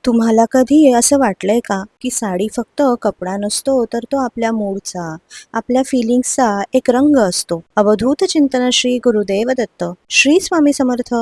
तुम्हाला कधी असं वाटलंय का, की साडी फक्त कपडा नसतो, तर तो आपल्या मूडचा, आपल्या फीलिंग्सचा एक रंग असतो? अवधूत चिंतन श्री गुरुदेव दत्त. श्री स्वामी समर्थ.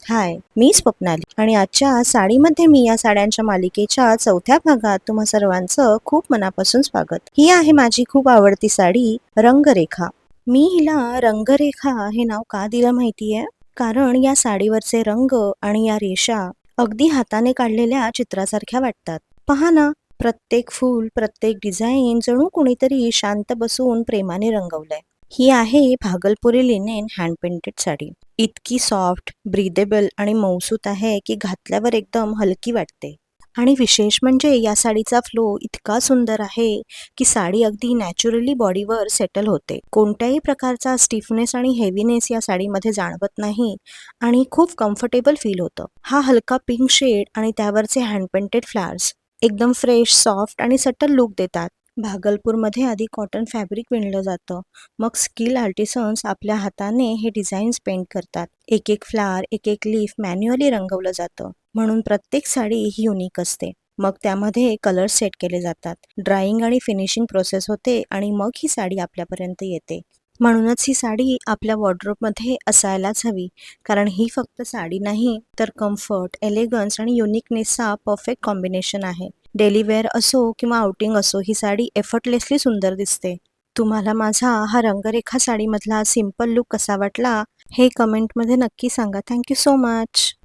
हाय, मी स्वप्नाली आणि आजच्या साडीमध्ये मी या साड्यांच्या मालिकेच्या 4थ्या भागात तुम्हा सर्वांचं खूप मनापासून स्वागत. ही आहे माझी खूप आवडती साडी, रंगरेखा. मी हिला रंगरेखा हे नाव का दिलं माहितीये? कारण या साडीवरचे रंग आणि या रेषा अगदी हाताने काढलेल्या चित्रासारख्या वाटतात. पहा ना, प्रत्येक फूल, प्रत्येक डिझाईन जणू कुणीतरी शांत बसून प्रेमाने रंगवलंय. ही आहे भागलपुरी लिनेन हँड पेंटेड साडी. इतकी सॉफ्ट, ब्रीदेबल आणि मऊसूत आहे की घातल्यावर एकदम हलकी वाटते. आणि विशेष म्हणजे या साडीचा फ्लो इतका सुंदर आहे की साडी अगदी नॅचरली बॉडीवर सेटल होते. कोणत्याही प्रकारचा स्टिफनेस आणि हेवीनेस या साडीमध्ये जाणवत नाही आणि खूप कम्फर्टेबल फील होतं. हा हलका पिंक शेड आणि त्यावरचे हँड पेंटेड फ्लावर्स एकदम फ्रेश, सॉफ्ट आणि सटल लुक देतात. भागलपूरमध्ये आधी कॉटन फॅब्रिक विणलं जातं. मग स्किल आर्टिसन्स आपल्या हाताने हे डिझाईन्स पेंट करतात. एक एक फ्लावर, एक एक लीफ मॅन्युअली रंगवलं जातं. म्हणून प्रत्येक साडी ही युनिक असते. मग त्यामध्ये कलर सेट केले जातात. ड्राइंग आणि फिनिशिंग प्रोसेस होते आणि मग ही साडी आपल्यापर्यंत येते. म्हणूनच ही साडी आपल्या वॉर्डरोबमध्ये असायलाच हवी. कारण ही फक्त साडी नाही, तर कम्फर्ट, एलिगन्स आणि युनिकनेसचा परफेक्ट कॉम्बिनेशन आहे. डेली वेअर असो किंवा आउटिंग असो, ही साडी एफर्टलेसली सुंदर दिसते. तुम्हाला माझा हा रंगरेखा साडीमधला सिंपल लुक कसा वाटला, हे कमेंटमध्ये नक्की सांगा. Thank you so much.